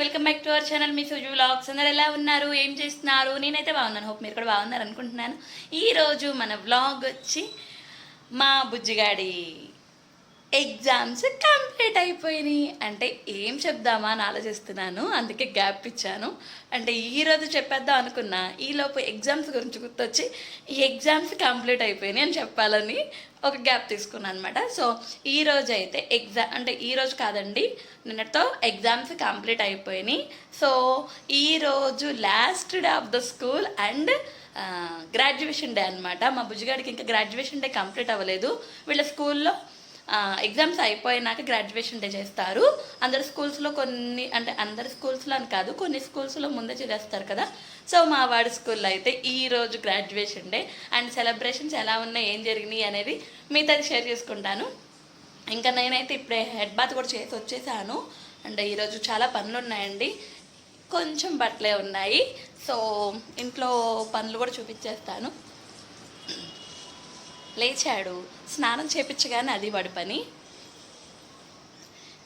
Welcome back to our channel మీ Suju vlogs. అందరు ఎలా ఉన్నారు, ఏం చేస్తున్నారు? నేనైతే బాగున్నాను. హోప్ మీరు కూడా బాగున్నారు అనుకుంటున్నాను. ఈరోజు మన వ్లాగ్ వచ్చి మా బుజ్జిగాడి ఎగ్జామ్స్ కంప్లీట్ అయిపోయినాయి. అంటే ఏం చెప్దామా అని ఆలోచిస్తున్నాను, అందుకే గ్యాప్ ఇచ్చాను. అంటే ఈరోజు చెప్పేద్దాం అనుకున్నా, ఈలోపు ఎగ్జామ్స్ గురించి గుర్తొచ్చి ఈ ఎగ్జామ్స్ కంప్లీట్ అయిపోయినాయి అని చెప్పాలని ఒక గ్యాప్ తీసుకున్నాను అనమాట. సో ఈరోజు అయితే అంటే ఈరోజు కాదండి, నిన్నటితో ఎగ్జామ్స్ కంప్లీట్ అయిపోయినాయి. సో ఈరోజు last day of the school and graduation day అనమాట. మా బుజ్జిగాడికి ఇంకా గ్రాడ్యుయేషన్ డే కంప్లీట్ అవ్వలేదు. వీళ్ళ స్కూల్లో ఎగ్జామ్స్ అయిపోయినాక గ్రాడ్యుయేషన్ డే చేస్తారు. అందరి స్కూల్స్లో కొన్ని, అంటే అందరి స్కూల్స్లో అని కాదు, కొన్ని స్కూల్స్లో ముందే చేస్తారు కదా. సో మా వాడి స్కూల్లో అయితే ఈరోజు గ్రాడ్యుయేషన్ డే అండ్ సెలబ్రేషన్స్ ఎలా ఉన్నాయి, ఏం జరిగినాయి అనేది మీతో షేర్ చేసుకుంటాను. ఇంకా నేనైతే ఇప్పుడే హెడ్ బాత్ కూడా చేసి వచ్చేసాను. అండ్ ఈరోజు చాలా పనులు ఉన్నాయండి, కొంచెం బట్టలే ఉన్నాయి. సో ఇంట్లో పనులు కూడా చూపించేస్తాను. లేచాడు, స్నానం చేపించగానే అది వాడి పని.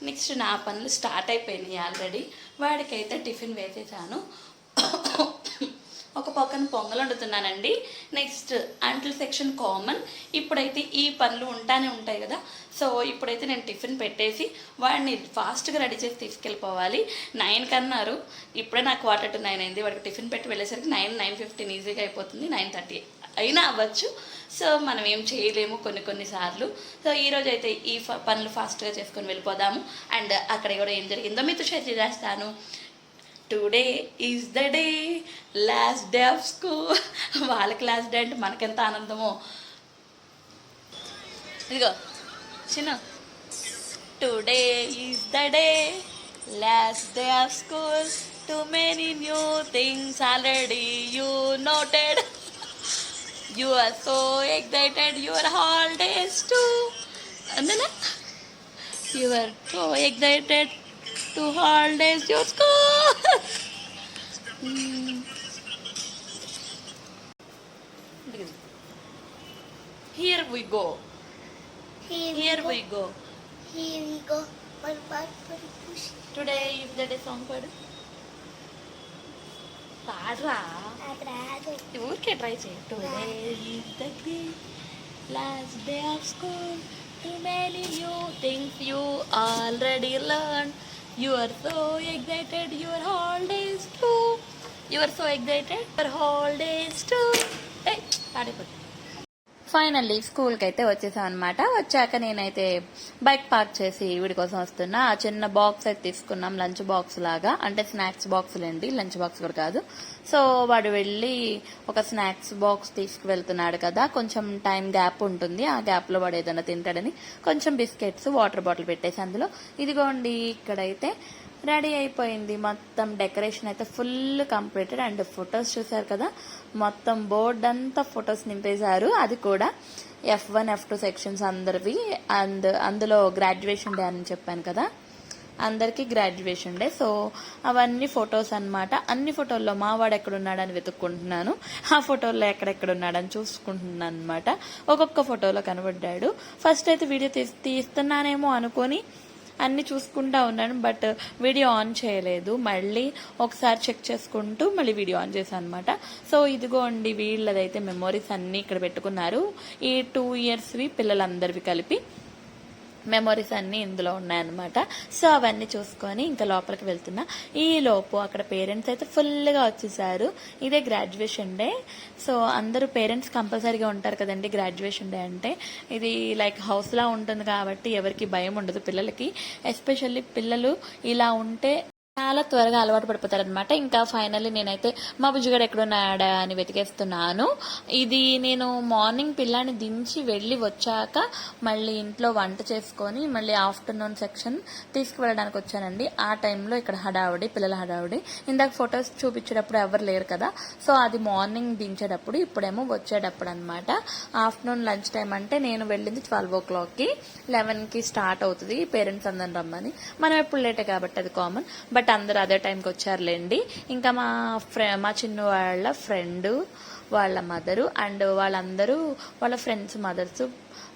నెక్స్ట్ నా పనులు స్టార్ట్ అయిపోయినాయి ఆల్రెడీ. వాడికైతే టిఫిన్ వేసేసాను. ఒక పక్కన పొంగల్ వండుతున్నానండి. నెక్స్ట్ అంట్ల సెక్షన్ కామన్. ఇప్పుడైతే ఈ పనులు ఉంటానే ఉంటాయి కదా. సో ఇప్పుడైతే నేను టిఫిన్ పెట్టేసి వాడిని ఫాస్ట్గా రెడీ చేసి తీసుకెళ్ళిపోవాలి. 9 కన్నారు, ఇప్పుడే నాకు 8:45 అయింది. వాడికి టిఫిన్ పెట్టి వెళ్ళేసరికి 9:15 ఈజీగా అయిపోతుంది. 9:30 అయినా అవ్వచ్చు. సో మనం ఏం చేయలేము కొన్నిసార్లు. సో ఈరోజు అయితే ఈ పనులు ఫాస్ట్గా చేసుకొని వెళ్ళిపోదాము. అండ్ అక్కడ కూడా ఏం జరిగిందో మీతో షేర్ చేస్తాను. Today is the day, last day of school. వాళ్ళకి లాస్ట్ డే అంటే మనకెంత ఆనందమో. ఇదిగో చిన్న, today is the day, last day of school, too many new things already you noted. You are so excited, your holidays too. Andana, you are so excited to holidays your school. Here we go. Here we go. Here we go. One part for the push. Today is the day song padu. పాడరా, ఊరికే try చేయి. Today is the great last day of school, too many new things you already learn. You are so excited your holidays too. You are so excited your holidays too. పాడిపోతుంది. Finally స్కూల్కి అయితే వచ్చేసాం అనమాట. వచ్చాక నేనైతే bike park చేసి వీడి కోసం వస్తున్నా. ఆ చిన్న బాక్స్ అయితే తీసుకున్నాం, లంచ్ బాక్స్ లాగా, అంటే స్నాక్స్ బాక్సులేండి, లంచ్ బాక్స్ కూడా కాదు. సో వాడు వెళ్ళి ఒక స్నాక్స్ బాక్స్ తీసుకువెళ్తున్నాడు కదా, కొంచెం టైం గ్యాప్ ఉంటుంది, ఆ గ్యాప్లో వాడు ఏదైనా తింటాడని కొంచెం బిస్కెట్స్, వాటర్ బాటిల్ పెట్టేసి అందులో. ఇదిగోండి ఇక్కడైతే రెడీ అయిపోయింది. మొత్తం డెకరేషన్ అయితే ఫుల్ కంప్లీటెడ్. అండ్ ఫొటోస్ చూసారు కదా, మొత్తం బోర్డు అంతా ఫొటోస్ నింపేశారు. అది కూడా F1 F2 సెక్షన్స్ అందరివి. అండ్ అందులో గ్రాడ్యుయేషన్ డే అని చెప్పాను కదా, అందరికీ గ్రాడ్యుయేషన్ డే. సో అవన్నీ ఫొటోస్ అనమాట. అన్ని ఫోటోల్లో మా వాడు ఎక్కడున్నాడని వెతుక్కుంటున్నాను, ఆ ఫోటోల్లో ఎక్కడెక్కడున్నాడని చూసుకుంటున్నాను అనమాట. ఒక్కొక్క ఫోటోలో కనబడ్డాడు. ఫస్ట్ అయితే వీడియో తీస్తున్నానేమో అనుకొని అన్ని చూసుకుంటా ఉన్నాను, బట్ వీడియో ఆన్ చేయలేదు. మళ్ళీ ఒకసారి చెక్ చేసుకుంటూ మళ్ళీ వీడియో ఆన్ చేశాను అనమాట. సో ఇదిగోండి వీళ్ళదైతే మెమోరీస్ అన్నీ ఇక్కడ పెట్టుకున్నారు. ఈ 2 ఇయర్స్వి పిల్లలందరివి కలిపి మెమోరీస్ అన్నీ ఇందులో ఉన్నాయన్నమాట. సో అవన్నీ చూసుకొని ఇంకా లోపలికి వెళ్తున్నా. ఈ లోపు అక్కడ పేరెంట్స్ అయితే ఫుల్గా వచ్చేసారు. ఇదే గ్రాడ్యుయేషన్ డే. సో అందరూ పేరెంట్స్ కంపల్సరీగా ఉంటారు కదండి గ్రాడ్యుయేషన్ డే అంటే. ఇది లైక్ హౌస్లా ఉంటుంది కాబట్టి ఎవరికి భయం ఉండదు పిల్లలకి. ఎస్పెషల్లీ పిల్లలు ఇలా ఉంటే చాలా త్వరగా అలవాటు పడిపోతారనమాట. ఇంకా ఫైనల్లీ నేనైతే మా బుజ్జిగాడు ఎక్కడున్నాడా అని వెతికేస్తున్నాను. ఇది నేను మార్నింగ్ పిల్లాన్ని దించి వెళ్ళి వచ్చాక మళ్ళీ ఇంట్లో వంట చేసుకొని మళ్ళీ ఆఫ్టర్నూన్ సెక్షన్ తీసుకువెళ్ళడానికి వచ్చానండి. ఆ టైంలో ఇక్కడ హడావుడి, పిల్లల హడావుడి. ఇందాక ఫొటోస్ చూపించేటప్పుడు ఎవరు లేరు కదా, సో అది మార్నింగ్ దించేటప్పుడు, ఇప్పుడేమో వచ్చేటప్పుడు అనమాట. ఆఫ్టర్నూన్ లంచ్ టైం అంటే నేను వెళ్ళింది 12 o'clockకి, 11కి స్టార్ట్ అవుతుంది పేరెంట్స్ అందరం రమ్మని. మనం ఎప్పుడు లేటే కాబట్టి అది కామన్, బట్ అందరూ అదే టైంకి వచ్చారులేండి. ఇంకా మా చిన్న వాళ్ళ ఫ్రెండ్ వాళ్ళ మదరు అండ్ వాళ్ళందరూ వాళ్ళ ఫ్రెండ్స్ మదర్స్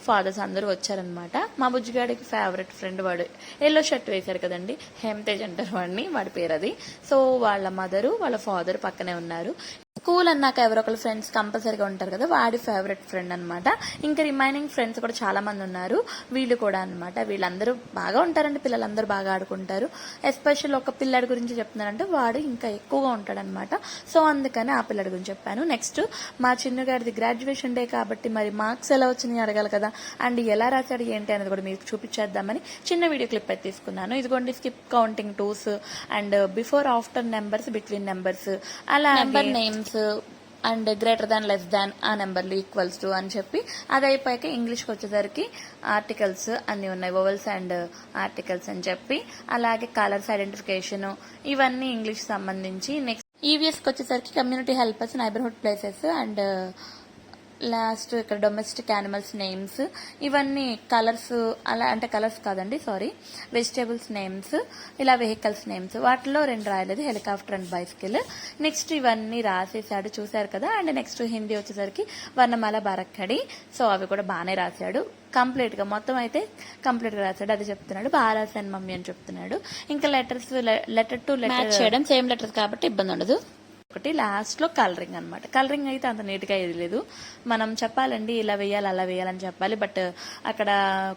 ఫాదర్స్ అందరూ వచ్చారనమాట. మా బుజ్జిగాడికి ఫేవరెట్ ఫ్రెండ్ వాడు ఎల్లో షర్ట్ వేశారు కదండి, హేమతేజ్ అంటారు వాడిని, వాడి పేరు అది. సో వాళ్ళ మదరు వాళ్ళ ఫాదర్ పక్కనే ఉన్నారు. స్కూల్ అన్నాక ఎవరో ఒకరు ఫ్రెండ్స్ కంపల్సరీగా ఉంటారు కదా, వాడి ఫేవరెట్ ఫ్రెండ్ అనమాట. ఇంకా రిమైనింగ్ ఫ్రెండ్స్ కూడా చాలా మంది ఉన్నారు, వీళ్ళు కూడా అనమాట. వీళ్ళందరూ బాగా ఉంటారండి, పిల్లలందరూ బాగా ఆడుకుంటారు. ఎస్పెషల్ ఒక పిల్లాడి గురించి చెప్తున్నారంటే వాడు ఇంకా ఎక్కువగా ఉంటాడనమాట. సో అందుకని ఆ పిల్లాడి గురించి చెప్పాను. నెక్స్ట్ మా చిన్నగాడిది గ్రాడ్యుయేషన్ డే కాబట్టి మరి మార్క్స్ ఎలా వచ్చినాయి అడగాలి కదా, అండ్ ఎలా రాశాడు ఏంటి అనేది కూడా మీకు చూపించేద్దామని చిన్న వీడియో క్లిప్ అయితే తీసుకున్నాను. ఇదిగోండి skip counting twos and before after numbers, between numbers, అలా number names and greater than less than ఆ నెంబర్లు ఈక్వల్స్ టు అని చెప్పి అది అయిపోయాక ఇంగ్లీష్కి వచ్చేసరికి ఆర్టికల్స్ అన్నీ ఉన్నాయి, వోవెల్స్ అండ్ ఆర్టికల్స్ అని చెప్పి, అలాగే కలర్స్ ఐడెంటిఫికేషన్, ఇవన్నీ ఇంగ్లీష్ సంబంధించి. నెక్స్ట్ ఈవీఎస్కి వచ్చేసరికి community helpers, neighbourhood places and last ఇక్కడ డొమెస్టిక్ యానిమల్స్ నేమ్స్, ఇవన్నీ కలర్స్, అలా అంటే కలర్స్ కాదండి సారీ, వెజిటేబుల్స్ నేమ్స్, ఇలా వెహికల్స్ నేమ్స్. వాటిలో 2 రాయలేదు, హెలికాప్టర్ అండ్ బైసికల్. నెక్స్ట్ ఇవన్నీ రాసేసాడు చూశారు కదా. అండ్ నెక్స్ట్ హిందీ వచ్చేసరికి వర్ణమాల బారక్కడి, సో అవి కూడా బాగానే రాశాడు కంప్లీట్ గా, మొత్తం అయితే కంప్లీట్ గా రాశాడు. అది చెప్తున్నాడు, బాగా రాశాను మమ్మీ అని చెప్తున్నాడు. ఇంకా లెటర్స్, లెటర్ టు లెటర్ చేయడం సేమ్ లెటర్స్ కాబట్టి ఇబ్బంది ఉండదు. ఒకటి లాస్ట్ లో కలరింగ్ అనమాట. కలరింగ్ అయితే అంత నీట్ గా ఇది లేదు, మనం చెప్పాలండి ఇలా వేయాలి అలా వేయాలని చెప్పాలి, బట్ అక్కడ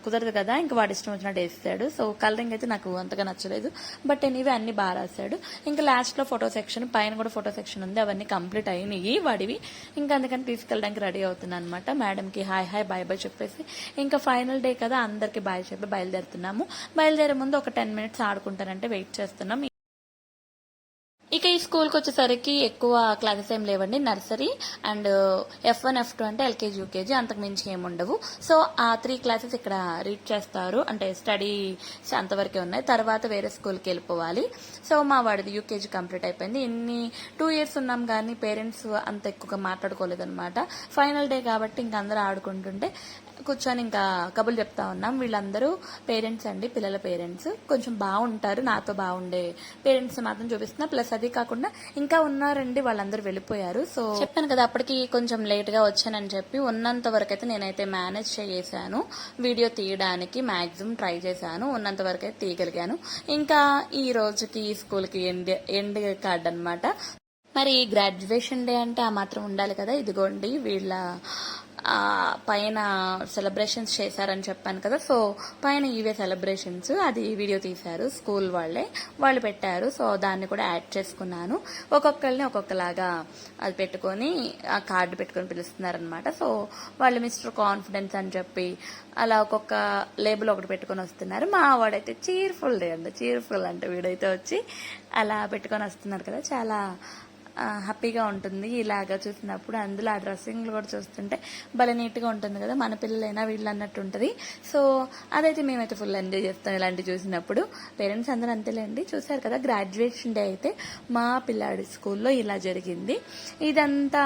కుదరదు కదా, ఇంకా వాడు ఇష్టం వచ్చినట్టు వేస్తాడు. సో కలరింగ్ అయితే నాకు అంతగా నచ్చలేదు, బట్ ఎనీవే అన్ని బాగా రాశాడు. ఇంకా లాస్ట్ లో ఫోటో సెక్షన్, పైన కూడా ఫోటో సెక్షన్ ఉంది, అవన్నీ కంప్లీట్ అయినాయి వాడివి. ఇంకా అందుకని తీసుకెళ్ళడానికి రెడీ అవుతున్నాను అనమాట. మేడం కి హాయ్ హాయ్ బాయ్ బాయ్ చెప్పేసి ఇంకా ఫైనల్ డే కదా, అందరికి బాయ్ చెప్పి బయలుదేరుతున్నాము. బయలుదేరే ముందు ఒక 10 minutes ఆడుకుంటారంటే వెయిట్ చేస్తున్నాం. ఇక ఈ స్కూల్కి వచ్చేసరికి ఎక్కువ క్లాసెస్ ఏం లేవండి, నర్సరీ అండ్ F1 F2 అంటే ఎల్కేజీ యూకేజీ, అంతకు మించి ఏముండవు. సో ఆ 3 classes ఇక్కడ రీడ్ చేస్తారు, అంటే స్టడీస్ అంతవరకే ఉన్నాయి, తర్వాత వేరే స్కూల్కి వెళ్ళిపోవాలి. సో మా వాడిది యూకేజీ కంప్లీట్ అయిపోయింది. ఇన్ని 2 years ఉన్నాం కానీ పేరెంట్స్ అంత ఎక్కువగా మాట్లాడుకోలేదు అనమాట. ఫైనల్ డే కాబట్టి ఇంక అందరూ ఆడుకుంటుంటే కూర్చొని ఇంకా కబుర్లు చెప్తా ఉన్నాం. వీళ్ళందరూ పేరెంట్స్ అండి, పిల్లల పేరెంట్స్, కొంచెం బాగుంటారు, నాతో బాగుండే పేరెంట్స్ మాత్రం చూపిస్తున్నా. ప్లస్ అది కాకుండా ఇంకా ఉన్నారండి, వాళ్ళందరూ వెళ్ళిపోయారు. సో చెప్పాను కదా అప్పటికి కొంచెం లేట్ గా వచ్చానని చెప్పి, ఉన్నంత వరకు అయితే నేనైతే మేనేజ్ చేశాను, వీడియో తీయడానికి మాక్సిమం ట్రై చేశాను, ఉన్నంత వరకు అయితే తీయగలిగాను. ఇంకా ఈ రోజుకి ఈ స్కూల్ కి ఎండ్ కార్డ్ అనమాట. మరి గ్రాడ్యుయేషన్ డే అంటే ఆ మాత్రం ఉండాలి కదా. ఇదిగోండి వీళ్ళ పైన సెలబ్రేషన్స్ చేశారని చెప్పాను కదా, సో పైన ఇవే సెలబ్రేషన్స్, అది వీడియో తీశారు స్కూల్ వాళ్ళు పెట్టారు. సో దాన్ని కూడా యాడ్ చేసుకున్నాను. ఒక్కొక్కరిని ఒక్కొక్కలాగా అది పెట్టుకొని ఆ కార్డు పెట్టుకొని పిలుస్తున్నారనమాట. సో వాళ్ళు మిస్టర్ కాన్ఫిడెన్స్ అని చెప్పి అలా ఒక్కొక్క లేబుల్ ఒకటి పెట్టుకొని వస్తున్నారు. మా వాడైతే చీర్ఫుల్ డే అండి, చీర్ఫుల్ అంటే వీడైతే వచ్చి అలా పెట్టుకొని వస్తున్నారు కదా, చాలా హ్యాపీగా ఉంటుంది ఇలాగా చూసినప్పుడు. అందులో ఆ డ్రెస్సింగ్లు కూడా చూస్తుంటే భలే నీట్గా ఉంటుంది కదా, మన పిల్లలైనా వీళ్ళు అన్నట్టు ఉంటుంది. సో అదైతే మేమైతే ఫుల్ ఎంజాయ్ చేస్తాం ఇలాంటివి చూసినప్పుడు. పేరెంట్స్ అందరూ అంతేలేండి. చూసారు కదా గ్రాడ్యుయేషన్ డే అయితే మా పిల్లాడి స్కూల్లో ఇలా జరిగింది. ఇదంతా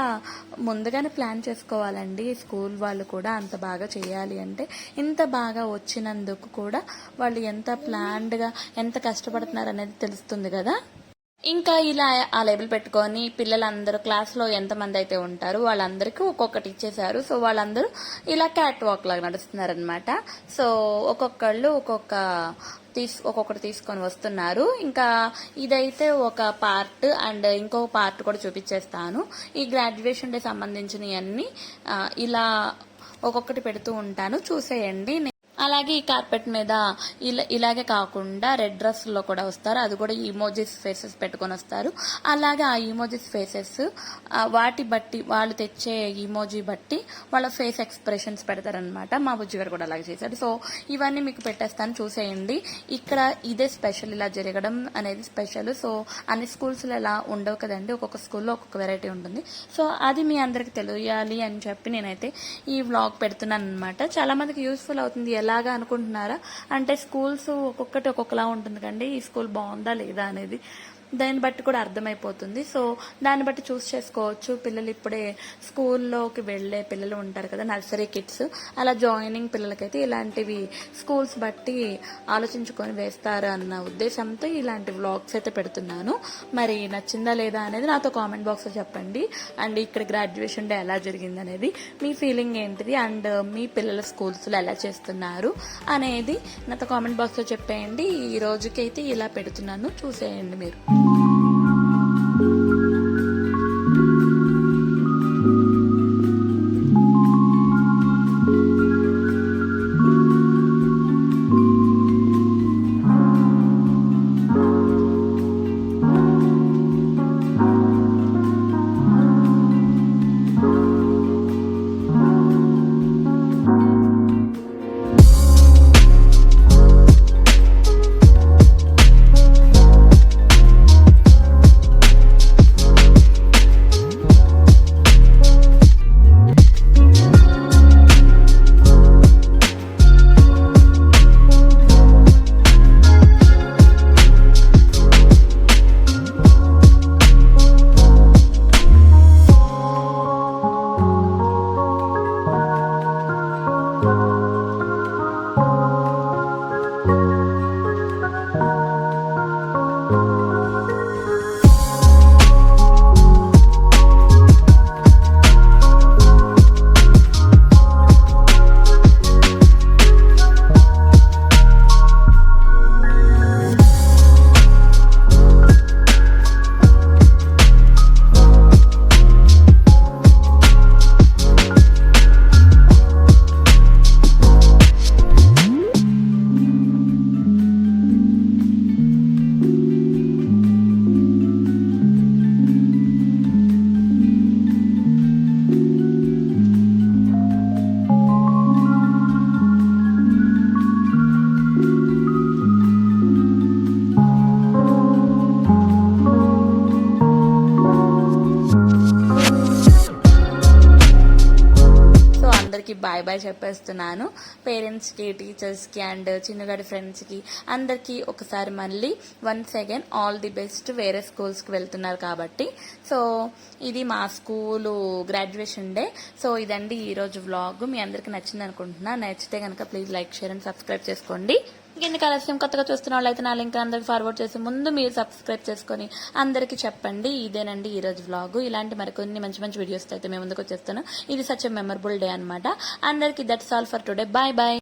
ముందుగానే ప్లాన్ చేసుకోవాలండి, స్కూల్ వాళ్ళు కూడా అంత బాగా చేయాలి అంటే. ఇంత బాగా వచ్చినందుకు కూడా వాళ్ళు ఎంత ప్లాన్డ్గా ఎంత కష్టపడుతున్నారు అనేది తెలుస్తుంది కదా. ఇంకా ఇలా ఆ లేబుల్ పెట్టుకొని పిల్లలందరూ క్లాస్లో ఎంతమంది అయితే ఉంటారో వాళ్ళందరికీ ఒక్కొక్కటి ఇచ్చేసారు. సో వాళ్ళందరూ ఇలా క్యాట్ వాక్ లాగా నడుస్తున్నారనమాట. సో ఒక్కొక్కళ్ళు ఒక్కొక్కటి తీసుకొని వస్తున్నారు. ఇంకా ఇదైతే ఒక పార్ట్ అండ్ ఇంకొక పార్ట్ కూడా చూపించేస్తాను. ఈ గ్రాడ్యుయేషన్ డే సంబంధించినవన్నీ ఇలా ఒక్కొక్కటి పెడుతూ ఉంటాను, చూసేయండి. అలాగే ఈ కార్పెట్ మీద ఇలాగే కాకుండా రెడ్ డ్రెస్ లో కూడా వస్తారు, అది కూడా ఈమోజిస్ ఫేసెస్ పెట్టుకొని వస్తారు. అలాగే ఆ ఈమోజిస్ ఫేసెస్ వాటి బట్టి వాళ్ళు తెచ్చే ఈమోజీ బట్టి వాళ్ళ ఫేస్ ఎక్స్ప్రెషన్స్ పెడతారనమాట. మా బుజ్జి గారు కూడా అలాగే చేశాడు. సో ఇవన్నీ మీకు పెట్టేస్తాను, చూసేయండి. ఇక్కడ ఇదే స్పెషల్, ఇలా జరగడం అనేది స్పెషల్. సో అన్ని స్కూల్స్లో ఎలా ఉండవు కదండి, ఒక్కొక్క స్కూల్లో ఒక్కొక్క వెరైటీ ఉంటుంది. సో అది మీ అందరికి తెలియాలి అని చెప్పి నేనైతే ఈ వ్లాగ్ పెడుతున్నాను అనమాట. చాలా మందికి యూస్ఫుల్ అవుతుంది. ఎలాగా అనుకుంటున్నారా అంటే, స్కూల్స్ ఒక్కొక్కటి ఒక్కొక్కలా ఉంటుంది కండి, ఈ స్కూల్ బాగుందా లేదా అనేది. దాన్ని బట్టి కూడా అర్థమైపోతుంది. సో దాన్ని బట్టి చూస్ చేసుకోవచ్చు. పిల్లలు ఇప్పుడే స్కూల్లోకి వెళ్ళే పిల్లలు ఉంటారు కదా, నర్సరీ కిడ్స్, అలా జాయినింగ్ పిల్లలకైతే ఇలాంటివి స్కూల్స్ బట్టి ఆలోచించుకొని వేస్తారు అన్న ఉద్దేశంతో ఇలాంటి వ్లాగ్స్ అయితే పెడుతున్నాను. మరి నచ్చిందా లేదా అనేది నాతో కామెంట్ బాక్స్లో చెప్పండి. అండ్ ఇక్కడ గ్రాడ్యుయేషన్ డే ఎలా జరిగింది అనేది, మీ ఫీలింగ్ ఏంటిది, అండ్ మీ పిల్లల స్కూల్స్లో ఎలా చేస్తున్నారు అనేది నాతో కామెంట్ బాక్స్లో చెప్పేయండి. ఈ రోజుకైతే ఇలా పెడుతున్నాను, చూసేయండి మీరు. బాయ్ బాయ్ చెప్పేస్తున్నాను. పేరెంట్స్కి, టీచర్స్కి అండ్ చిన్నగాడి ఫ్రెండ్స్కి అందరికీ ఒకసారి మళ్ళీ once again all the best. వేరే స్కూల్స్కి వెళ్తున్నారు కాబట్టి. సో ఇది మా స్కూలు గ్రాడ్యుయేషన్ డే. సో ఇదండి ఈరోజు వ్లాగ్. మీ అందరికీ నచ్చింది అనుకుంటున్నా. నచ్చితే కనుక please like, share and subscribe చేసుకోండి. ఇంకెన్ని కలర్స్ కొత్తగా చూస్తున్న వాళ్ళైతే నా లింక్ అందరికి ఫార్వర్డ్ చేసి ముందు మీరు సబ్స్క్రైబ్ చేసుకొని అందరికీ చెప్పండి. ఇదేనండి ఈరోజు వ్లాగ్. ఇలాంటి మరికొన్ని మంచి మంచి వీడియోస్ అయితే మేము ముందుకు వచ్చేస్తాను. ఇది సచ్ ఎ మెమరబుల్ డే అనమాట. అందరికీ that's all for today. Bye bye.